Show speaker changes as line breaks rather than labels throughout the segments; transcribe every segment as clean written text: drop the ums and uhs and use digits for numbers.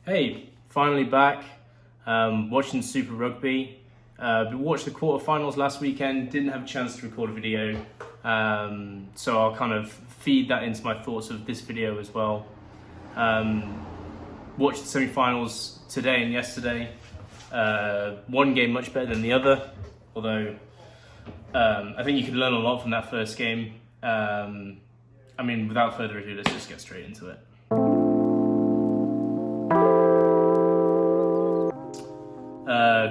Hey, finally back. Watching Super Rugby. We watched the quarterfinals last weekend. Didn't have a chance to record a video, so I'll kind of feed that into my thoughts of this video as well. Watched the semi-finals today and yesterday. One game much better than the other, although I think you could learn a lot from that first game. Without further ado, let's just get straight into it.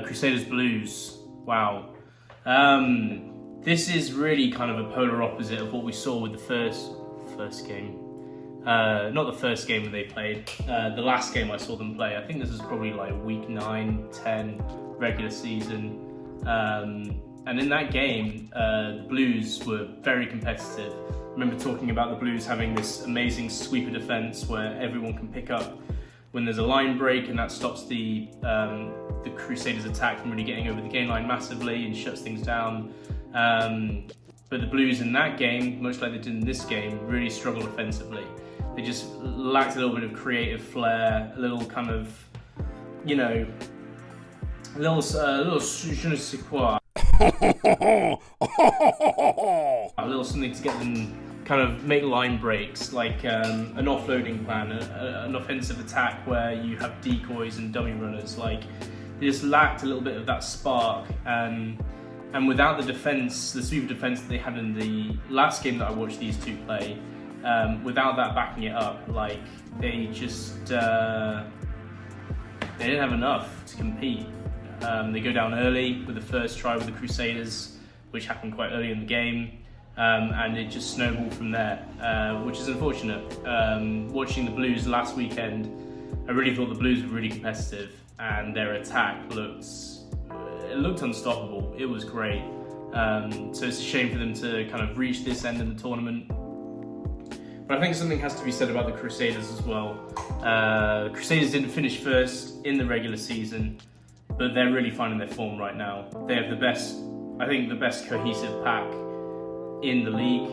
Crusaders Blues. Wow. This is really kind of a polar opposite of what we saw with the first game. Not the first game that they played. The last game I saw them play. I think this was probably like week 9, 10 regular season. And in that game, the Blues were very competitive. I remember talking about the Blues having this amazing sweeper defense where everyone can pick up when there's a line break, and that stops the Crusaders' attack from really getting over the gain line massively and shuts things down. But the Blues in that game, much like they did in this game, really struggled offensively. They just lacked a little bit of creative flair, a little kind of, a little je ne sais quoi. A little something to get them kind of make line breaks, like an offloading plan, an offensive attack where you have decoys and dummy runners. Like, they just lacked a little bit of that spark, and without the defense, the sweeper defense that they had in the last game that I watched these two play, without that backing it up, like, they just they didn't have enough to compete. They go down early with the first try with the Crusaders, which happened quite early in the game. And it just snowballed from there, which is unfortunate. Watching the Blues last weekend, I really thought the Blues were really competitive, and their attack looked unstoppable. It was great. So it's a shame for them to kind of reach this end in the tournament. But I think something has to be said about the Crusaders as well. The Crusaders didn't finish first in the regular season, but they're really finding their form right now. They have the best cohesive pack in the league.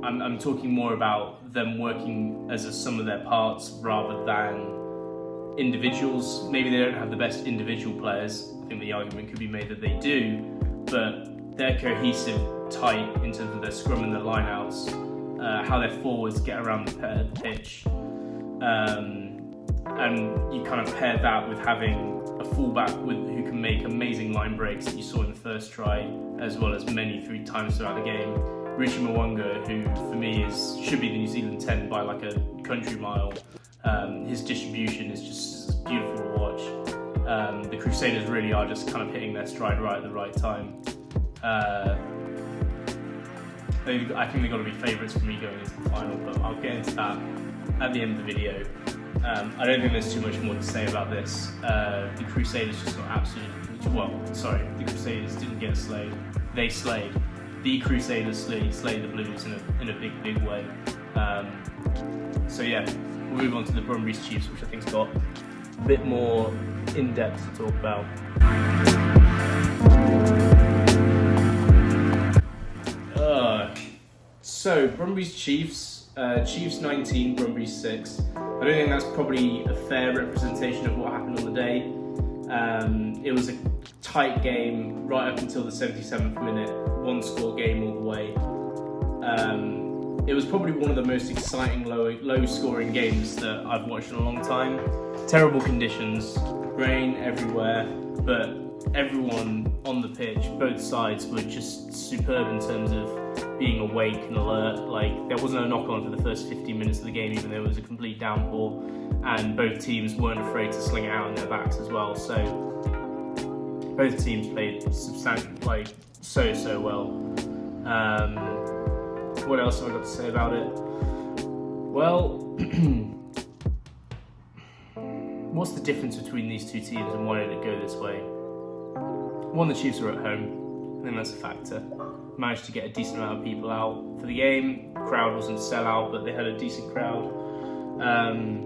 I'm talking more about them working as a sum of their parts rather than individuals. Maybe they don't have the best individual players. I think the argument could be made that they do, but they're cohesive, tight in terms of their scrum and their lineouts, how their forwards get around the pitch, and you kind of pair that with having a fullback who can make amazing line breaks that you saw in the first try, as well as many 3 times throughout the game. Richie Mwanga, who for me should be the New Zealand 10 by like a country mile. His distribution is just beautiful to watch. The Crusaders really are just kind of hitting their stride right at the right time. I think they've got to be favourites for me going into the final, but I'll get into that at the end of the video. I don't think there's too much more to say about this. The Crusaders just got the Crusaders didn't get slayed. They slayed. The Crusaders slayed the Blues in a big way. So yeah, we'll move on to the Brumbies Chiefs, which I think's got a bit more in depth to talk about. So Brumbies Chiefs. Chiefs 19, Brumbies 6. I don't think that's probably a fair representation of what happened on the day. It was a tight game right up until the 77th minute, 1-score game all the way. It was probably one of the most exciting low-scoring games that I've watched in a long time. Terrible conditions, rain everywhere, but everyone on the pitch, both sides, were just superb in terms of being awake and alert. Like, there wasn't a knock-on for the first 15 minutes of the game, even though it was a complete downpour, and both teams weren't afraid to sling it out on their backs as well. So both teams played so well. What else have I got to say about it? Well, what's the difference between these two teams, and why did it go this way? One, the Chiefs were at home. I think that's a factor. Managed to get a decent amount of people out for the game. The crowd wasn't sellout, but they had a decent crowd. And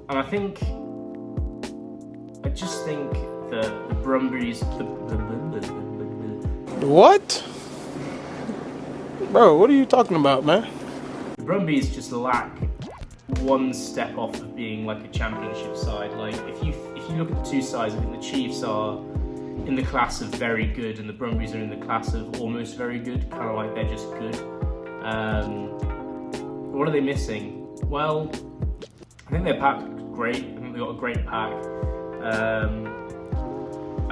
I just think that the Brumbies...
What? Bro, what are you talking about, man?
The Brumbies just lack one step off of being like a championship side. Like if you look at the two sides, I think the Chiefs are in the class of very good and the Brumbies are in the class of almost very good, kind of like they're just good. What are they missing? Well, I think they're packed great. I think they've got a great pack.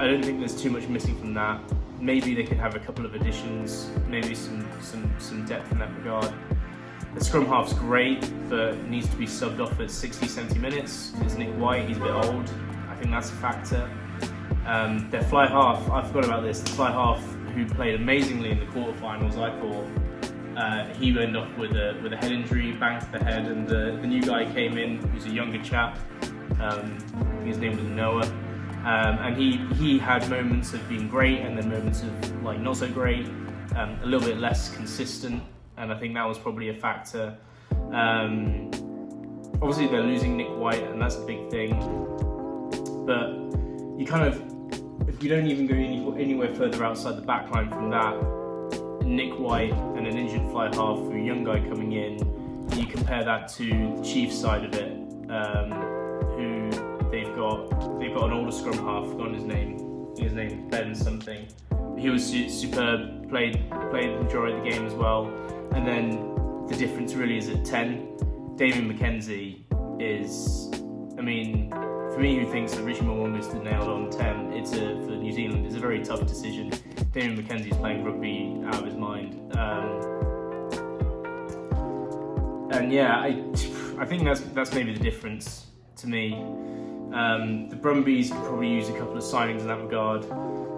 I don't think there's too much missing from that. Maybe they could have a couple of additions, maybe some depth in that regard. The scrum half's great, but needs to be subbed off at 60, 70 minutes. It's Nick White, he's a bit old. I think that's a factor. Their fly half, I forgot about this, the fly half who played amazingly in the quarterfinals, I thought. He went off with a head injury, bang to the head, and the new guy came in, who's a younger chap. I think his name was Noah. And he had moments of being great and then moments of like not so great, a little bit less consistent, and I think that was probably a factor. Obviously they're losing Nick White and that's a big thing, but you kind of, if we don't even go anywhere further outside the backline from that, Nick White and an injured fly half for a young guy coming in, you compare that to the Chiefs side of it, who they've got an older scrum half, forgotten his name. His name Ben something. He was superb, played the majority of the game as well. And then the difference really is at 10. David McKenzie is, I mean, for me who thinks that Richie Mwonga's the nailed on 10, for New Zealand, it's a very tough decision. David McKenzie is playing rugby out of his mind. And yeah, I think that's maybe the difference to me. The Brumbies could probably use a couple of signings in that regard.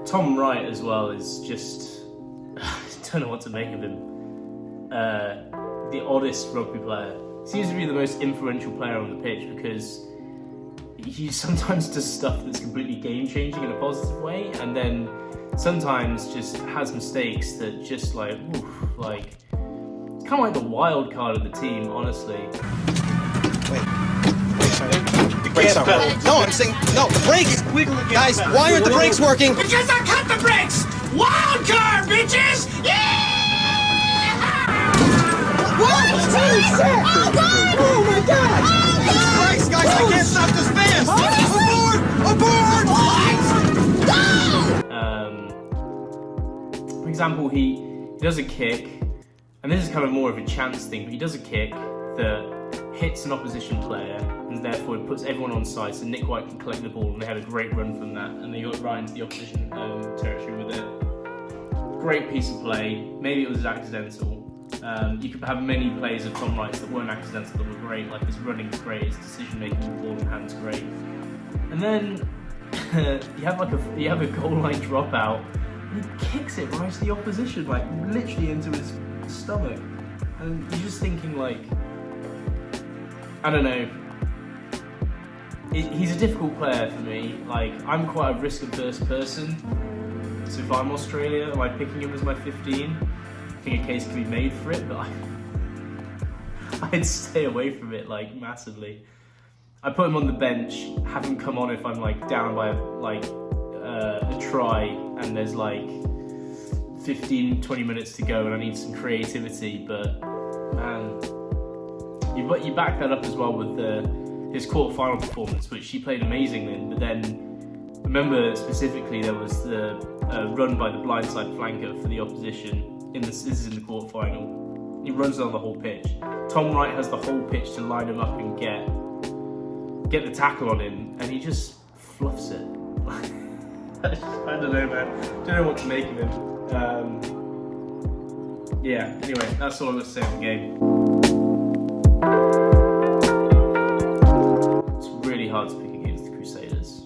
Tom Wright as well is just, I don't know what to make of him. The oddest rugby player. Seems to be the most influential player on the pitch because he sometimes does stuff that's completely game-changing in a positive way, and then sometimes just has mistakes that just like, oof, like, it's kind of like the wild card of the team, honestly.
Wait, sorry. Brakes aren't working. No, I'm saying, no, brakes! Guys, why aren't the brakes working?
Because I cut the brakes! Wildcard, bitches! Yeah!
What? Holy shit!
Oh, God!
Oh my god! Brakes, guys, I can't stop this fast!
Aboard! Go!
For example, he does a kick, and this is kind of more of a chance thing, but he does a kick that hits an opposition player, and therefore it puts everyone on side so Nick White can collect the ball, and they had a great run from that, and they got right into the opposition territory with it. Great piece of play. Maybe it was accidental. You could have many plays of Tom Wright's that weren't accidental that were great, like his running is great, his decision making with the ball in hand's great. And then you have a goal line dropout, and he kicks it right to the opposition, like literally into his stomach. And you're just thinking like, I don't know. He's a difficult player for me. Like, I'm quite a risk-averse person. So if I'm Australia, am I picking him as my 15? I think a case can be made for it, but I'd stay away from it like massively. I put him on the bench, have him come on if I'm like down by a try and there's like 15-20 minutes to go and I need some creativity. But man, you back that up as well with his quarter-final performance, which he played amazingly in. But then remember specifically there was the run by the blindside flanker for the opposition. This is in the quarter-final. He runs on the whole pitch. Tom Wright has the whole pitch to line him up and get the tackle on him, and he just fluffs it. I don't know, man. Don't know what to make of him. Yeah. Anyway, that's all I'm gonna say on the game. It's really hard to pick against the Crusaders.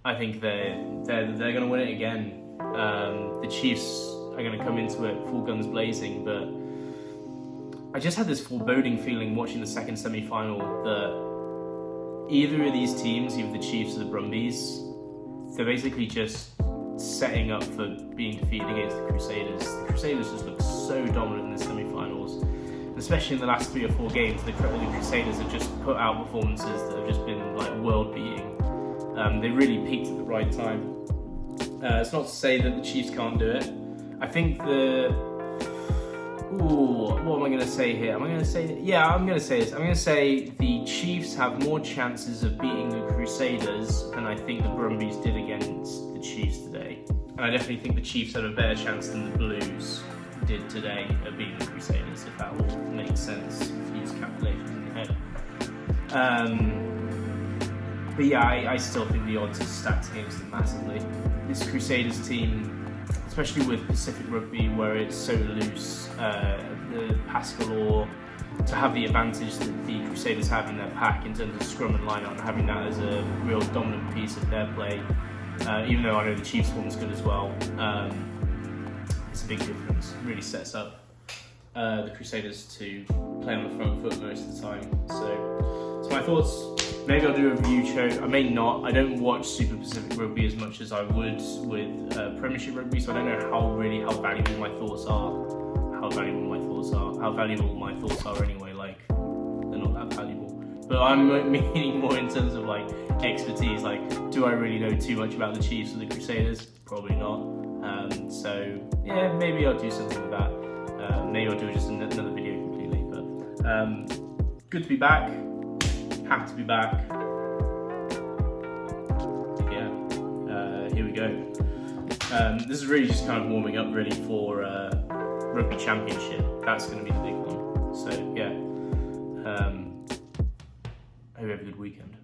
I think they're going to win it again. The Chiefs are going to come into it full guns blazing, but I just had this foreboding feeling watching the second semi-final that either of these teams, either the Chiefs or the Brumbies, they're basically just setting up for being defeated against the Crusaders. The Crusaders just look so dominant in the semi-finals, and especially in the last 3 or 4 games, the Crusaders have just put out performances that have just been like world-beating. They really peaked at the right time. It's not to say that the Chiefs can't do it. I think Ooh, what am I going to say here? Am I going to say... Yeah, I'm going to say this. I'm going to say the Chiefs have more chances of beating the Crusaders than I think the Brumbies did against the Chiefs today. And I definitely think the Chiefs have a better chance than the Blues did today of beating the Crusaders, if that all makes sense, if you use calculations in your head. But yeah, I still think the odds are stacked against them massively. This Crusaders team, especially with Pacific Rugby where it's so loose, the pass galore, to have the advantage that the Crusaders have in their pack in terms of scrum and line-out and having that as a real dominant piece of their play, even though I know the Chiefs one's good as well, it's a big difference. It really sets up the Crusaders to play on the front foot most of the time. So my thoughts. Maybe I'll do a review show. I may not. I don't watch Super Pacific Rugby as much as I would with Premiership Rugby, so I don't know how valuable my thoughts are. How valuable my thoughts are anyway. Like, they're not that valuable. But I'm meaning more in terms of like expertise. Like, do I really know too much about the Chiefs or the Crusaders? Probably not. So yeah, maybe I'll do something with that. Maybe I'll do just another video completely. But good to be back. Happy to be back. Yeah, here we go. This is really just kind of warming up really for Rugby Championship. That's going to be the big one. So yeah, I hope you have a good weekend.